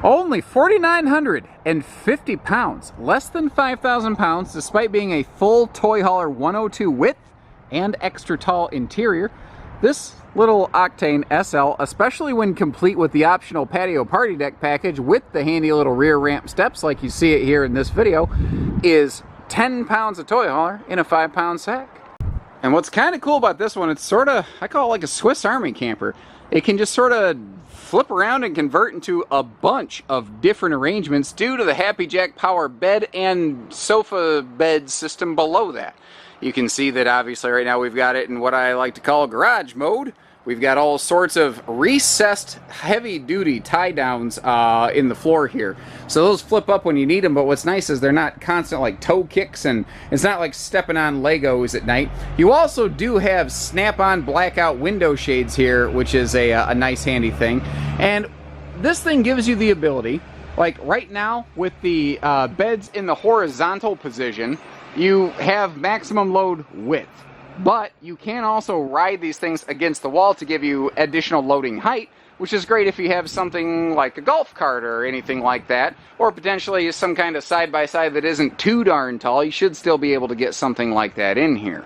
Only 4,950 pounds, less than 5,000 pounds, despite being a full toy hauler 102 width and extra tall interior. This little Octane SL, especially when complete with the optional patio party deck package with the handy little rear ramp steps like you see it here in this video, is 10 pounds of toy hauler in a 5-pound sack. And what's kind of cool about this one, it's sort of, I call it like a Swiss Army camper. It can just sort of flip around and convert into a bunch of different arrangements due to the Happy Jack power bed and sofa bed system below that. You can see that obviously right now we've got it in what I like to call garage mode. We've got all sorts of recessed heavy-duty tie-downs in the floor here. So those flip up when you need them, but what's nice is they're not constant like toe kicks, and it's not like stepping on Legos at night. You also do have snap-on blackout window shades here, which is a nice handy thing. And this thing gives you the ability, like right now with the beds in the horizontal position, you have maximum load width. But you can also ride these things against the wall to give you additional loading height, which is great if you have something like a golf cart or anything like that, or potentially some kind of side-by-side that isn't too darn tall. You should still be able to get something like that in here.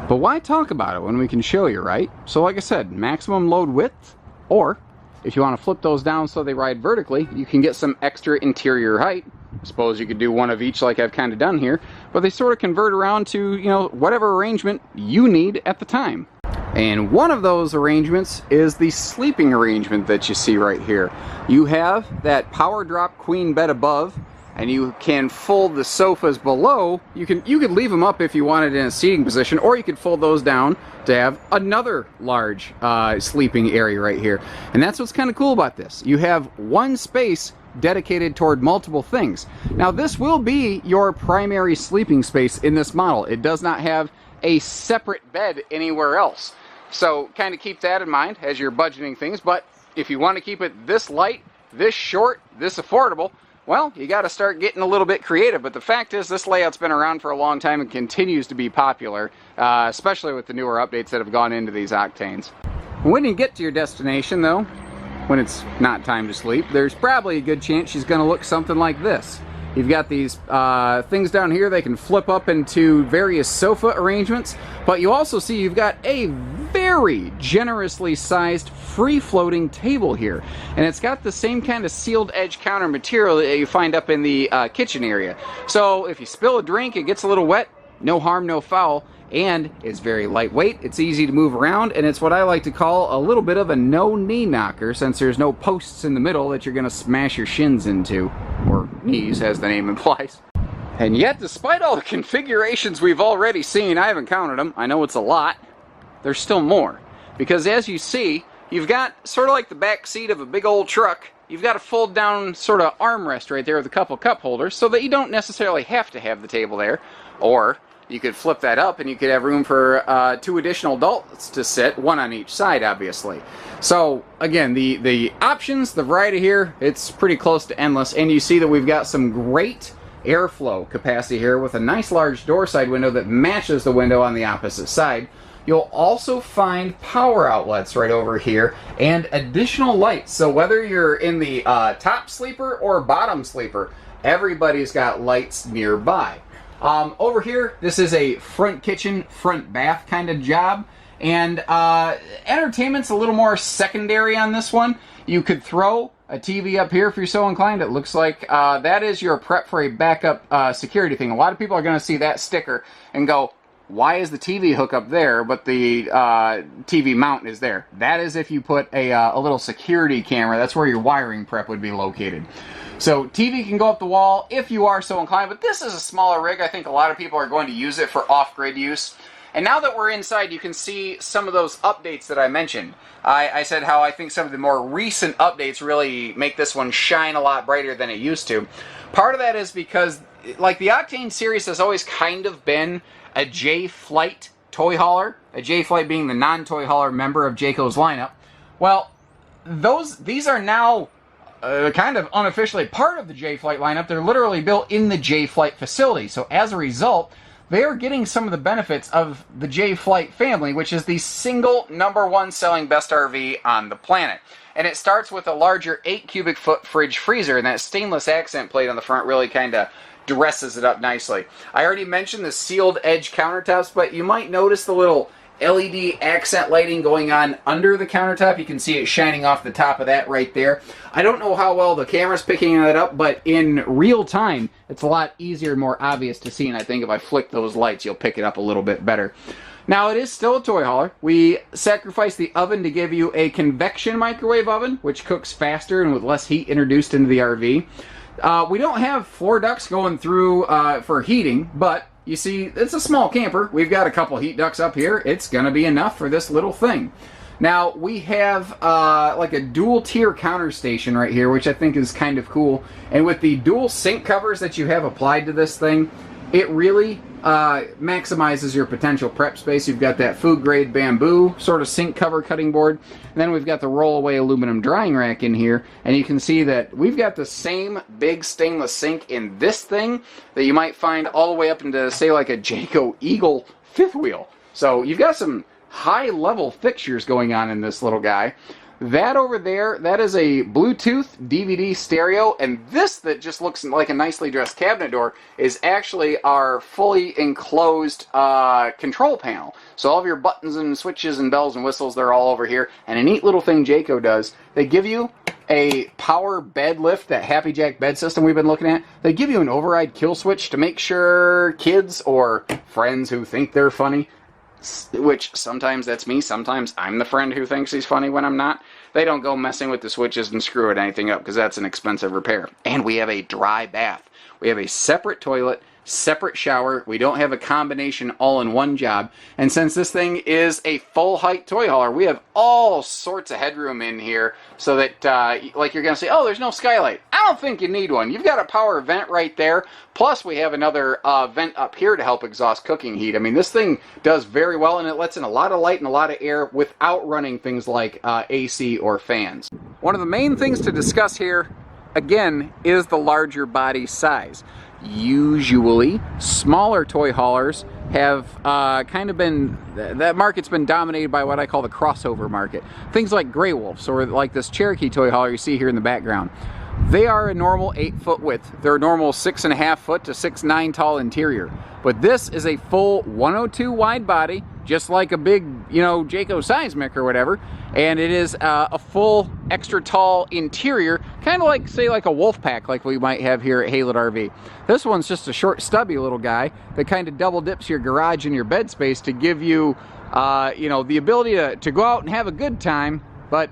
But why talk about it when we can show you, right? So like I said, maximum load width, or if you want to flip those down so they ride vertically, you can get some extra interior height. I suppose you could do one of each like I've kind of done here, but they sort of convert around to, you know, whatever arrangement you need at the time. And one of those arrangements is the sleeping arrangement that you see right here. You have that power drop queen bed above, and you can fold the sofas below. You could leave them up if you wanted in a seating position, or you could fold those down to have another large sleeping area right here. And that's what's kind of cool about this. You have one space dedicated toward multiple things. Now this will be your primary sleeping space in this model. It does not have a separate bed anywhere else. So kind of keep that in mind as you're budgeting things, but if you want to keep it this light, this short, this affordable, well, you got to start getting a little bit creative. But the fact is, this layout's been around for a long time and continues to be popular, especially with the newer updates that have gone into these Octanes. When you get to your destination though, when it's not time to sleep, there's probably a good chance she's going to look something like this. You've got these things down here. They can flip up into various sofa arrangements, but you also see you've got a very generously sized free-floating table here, and it's got the same kind of sealed edge counter material that you find up in the kitchen area. So if you spill a drink, it gets a little wet, no harm, no foul. And it's very lightweight, it's easy to move around, and it's what I like to call a little bit of a no-knee knocker, since there's no posts in the middle that you're going to smash your shins into, or knees as the name implies. And yet, despite all the configurations we've already seen, I haven't counted them, I know it's a lot, there's still more. Because as you see, you've got sort of like the back seat of a big old truck, you've got a fold down sort of armrest right there with a couple cup holders, so that you don't necessarily have to have the table there, or you could flip that up and you could have room for 2 additional adults to sit, one on each side, obviously. So again, the options, the variety here, it's pretty close to endless, and you see that we've got some great airflow capacity here with a nice large door side window that matches the window on the opposite side. You'll also find power outlets right over here and additional lights. So whether you're in the top sleeper or bottom sleeper, everybody's got lights nearby. Over here, this is a front kitchen, front bath kind of job, and entertainment's a little more secondary on this one. You could throw a TV up here if you're so inclined. It looks like that is your prep for a backup security thing. A lot of people are going to see that sticker and go, why is the TV hook up there, but the TV mount is there? That is if you put a little security camera. That's where your wiring prep would be located. So TV can go up the wall if you are so inclined, but this is a smaller rig. I think a lot of people are going to use it for off-grid use. And now that we're inside, you can see some of those updates that I mentioned. I said how I think some of the more recent updates really make this one shine a lot brighter than it used to. Part of that is because, like, the Octane series has always kind of been a J-Flight toy hauler, a J-Flight being the non-toy hauler member of Jayco's lineup. Well, these are now kind of unofficially part of the J-Flight lineup. They're literally built in the J-Flight facility. So as a result, they are getting some of the benefits of the J Flight family, which is the single #1 selling best RV on the planet. And it starts with a larger 8 cubic foot fridge freezer, and that stainless accent plate on the front really kind of dresses it up nicely. I already mentioned the sealed edge countertops, but you might notice the little LED accent lighting going on under the countertop. You can see it shining off the top of that right there. I don't know how well the camera's picking that up, but in real time, it's a lot easier and more obvious to see, and I think if I flick those lights, you'll pick it up a little bit better. Now, it is still a toy hauler. We sacrificed the oven to give you a convection microwave oven, which cooks faster and with less heat introduced into the RV. We don't have floor ducts going through for heating, but you see, it's a small camper. We've got a couple heat ducts up here. It's going to be enough for this little thing. Now, we have like a dual tier counter station right here, which I think is kind of cool. And with the dual sink covers that you have applied to this thing, it really maximizes your potential prep space. You've got that food grade bamboo sort of sink cover cutting board. And then we've got the rollaway aluminum drying rack in here. And you can see that we've got the same big stainless sink in this thing that you might find all the way up into, say, like a Jayco Eagle fifth wheel. So you've got some high level fixtures going on in this little guy. That over there, that is a Bluetooth DVD stereo, and this that just looks like a nicely dressed cabinet door is actually our fully enclosed control panel. So all of your buttons and switches and bells and whistles, they're all over here. And a neat little thing Jayco does, they give you a power bed lift, that Happy Jack bed system we've been looking at. They give you an override kill switch to make sure kids or friends who think they're funny, which sometimes that's me, sometimes I'm the friend who thinks he's funny when I'm not, they don't go messing with the switches and screwing anything up, because that's an expensive repair. And we have a dry bath. We have a separate toilet, separate shower. We don't have a combination all-in-one job. And since this thing is a full-height toy hauler, we have all sorts of headroom in here so that, like you're going to say, oh, there's no skylight. I don't think you need one. You've got a power vent right there. Plus, we have another vent up here to help exhaust cooking heat. I mean, this thing does very well, and it lets in a lot of light and a lot of air without running things like AC or fans. One of the main things to discuss here, again, is the larger body size. Usually, smaller toy haulers have kind of been, that market's been dominated by what I call the crossover market. Things like Grey Wolves, or like this Cherokee toy hauler you see here in the background. They are a normal 8-foot width. They're a normal 6.5 foot to 6'9" tall interior. But this is a full 102 wide body, just like a big, Jayco seismic or whatever. And it is a full extra tall interior, kind of like, say, like a wolf pack like we might have here at Haylett RV. This one's just a short, stubby little guy that kind of double dips your garage and your bed space to give you, the ability to go out and have a good time, but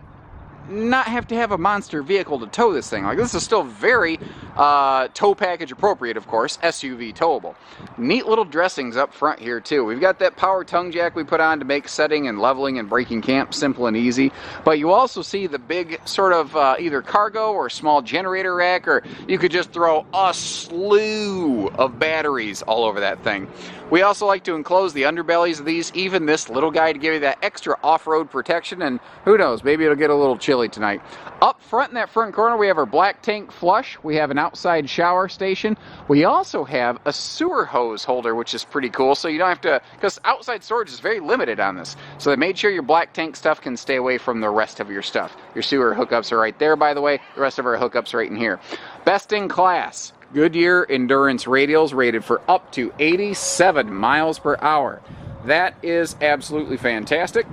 not have to have a monster vehicle to tow this thing. Like, this is still very tow package appropriate, of course, SUV towable. Neat little dressings up front here too. We've got that power tongue jack we put on to make setting and leveling and braking camp simple and easy. But you also see the big sort of either cargo or small generator rack, or you could just throw a slew of batteries all over that thing. We also like to enclose the underbellies of these, even this little guy, to give you that extra off-road protection, and who knows, maybe it'll get a little chilly tonight. Up front in that front corner, we have our black tank flush. We have an outside shower station. We also have a sewer hose holder, which is pretty cool, so you don't have to, because outside storage is very limited on this. So they made sure your black tank stuff can stay away from the rest of your stuff. Your sewer hookups are right there, by the way. The rest of our hookups right in here. Best in class Goodyear Endurance Radials, rated for up to 87 miles per hour. That is absolutely fantastic.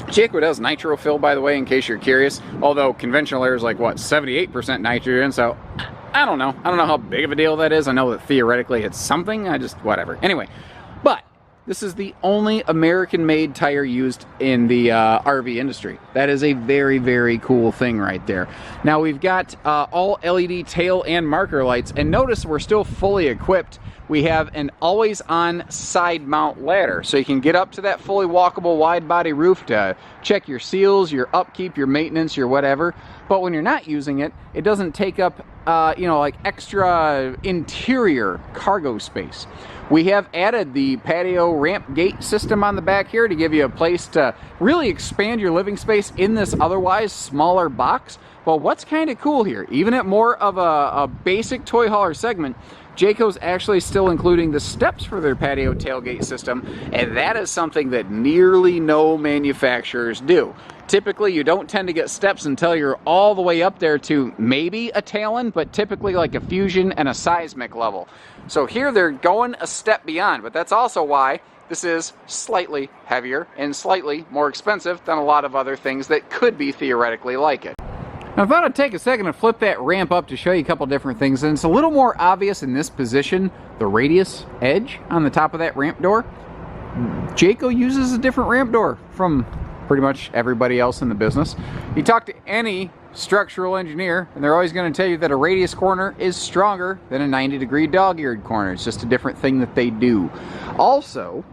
Jayco does nitro fill, by the way, in case you're curious. Although conventional air is like, what, 78% nitrogen, so I don't know. I don't know how big of a deal that is. I know that theoretically it's something. Whatever. Anyway, but this is the only American-made tire used in the RV industry. That is a very, very cool thing right there. Now, we've got all LED tail and marker lights, and notice we're still fully equipped. We have an always-on side mount ladder, so you can get up to that fully walkable wide-body roof to check your seals, your upkeep, your maintenance, your whatever. but when you're not using it, it doesn't take up, you know, like extra interior cargo space. We have added the patio ramp gate system on the back here to give you a place to really expand your living space in this otherwise smaller box. But what's kind of cool here, even at more of a basic toy hauler segment, Jayco's actually still including the steps for their patio tailgate system, and that is something that nearly no manufacturers do. Typically, you don't tend to get steps until you're all the way up there to maybe a Talon, but typically like a Fusion and a Seismic level. So here they're going a step beyond, but that's also why this is slightly heavier and slightly more expensive than a lot of other things that could be theoretically like it. Now, I thought I'd take a second to flip that ramp up to show you a couple different things, and it's a little more obvious in this position, the radius edge on the top of that ramp door. Jayco uses a different ramp door from pretty much everybody else in the business. You talk to any structural engineer, and they're always going to tell you that a radius corner is stronger than a 90-degree dog-eared corner. It's just a different thing that they do. Also,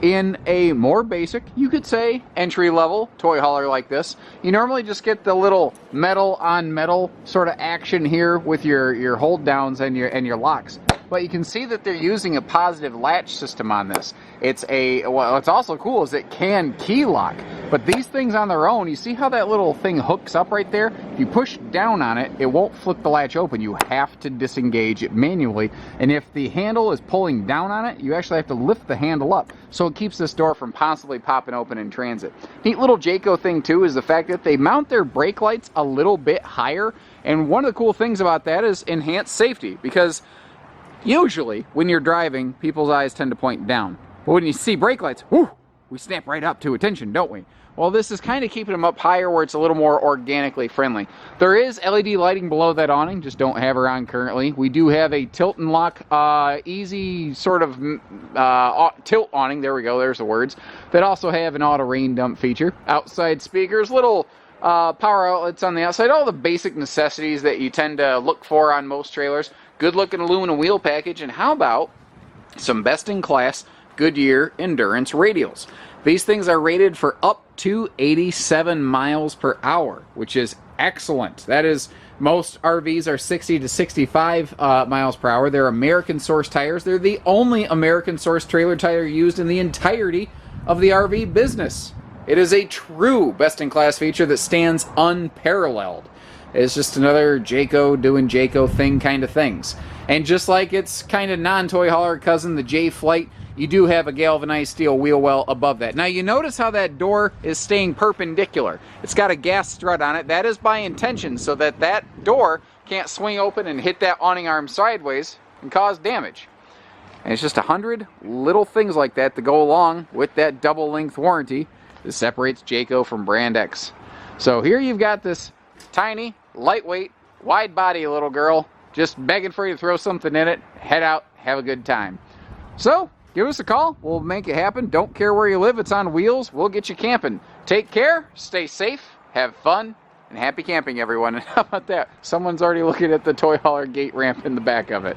in a more basic, you could say, entry-level toy hauler like this, you normally just get the little metal-on-metal sort of action here with your hold downs and your locks. But you can see that they're using a positive latch system on this. What's also cool is it can key lock. But these things on their own, you see how that little thing hooks up right there? If you push down on it, it won't flip the latch open. You have to disengage it manually. And if the handle is pulling down on it, you actually have to lift the handle up. So it keeps this door from possibly popping open in transit. Neat little Jayco thing too is the fact that they mount their brake lights a little bit higher. And one of the cool things about that is enhanced safety, because usually when you're driving, people's eyes tend to point down. But when you see brake lights, whoo, we snap right up to attention, don't we? Well, this is kind of keeping them up higher where it's a little more organically friendly. There is LED lighting below that awning, just don't have her on currently. We do have a tilt and lock, easy sort of tilt awning, there we go, there's the words, that also have an auto rain dump feature. Outside speakers, little power outlets on the outside, all the basic necessities that you tend to look for on most trailers. Good looking aluminum wheel package, and how about some best-in-class Goodyear endurance radials. These things are rated for up to 87 miles per hour, which is excellent. That is, most RVs are 60 to 65 miles per hour. They're American source tires. They're the only American source trailer tire used in the entirety of the RV business. It is a true best-in-class feature that stands unparalleled. It's just another Jayco doing Jayco thing kind of things. And just like its kind of non-toy hauler cousin, the J-Flight, you do have a galvanized steel wheel well above that. Now you notice how that door is staying perpendicular. It's got a gas strut on it. That is by intention, so that that door can't swing open and hit that awning arm sideways and cause damage. And it's just 100 little things like that to go along with that double length warranty that separates Jayco from Brand X. So here you've got this tiny, lightweight, wide body little girl just begging for you to throw something in it, head out, have a good time. So give us a call, we'll make it happen. Don't care where you live, it's on wheels, we'll get you camping. Take care, stay safe, have fun, and happy camping, everyone. And how about that? Someone's already looking at the toy hauler gate ramp in the back of it.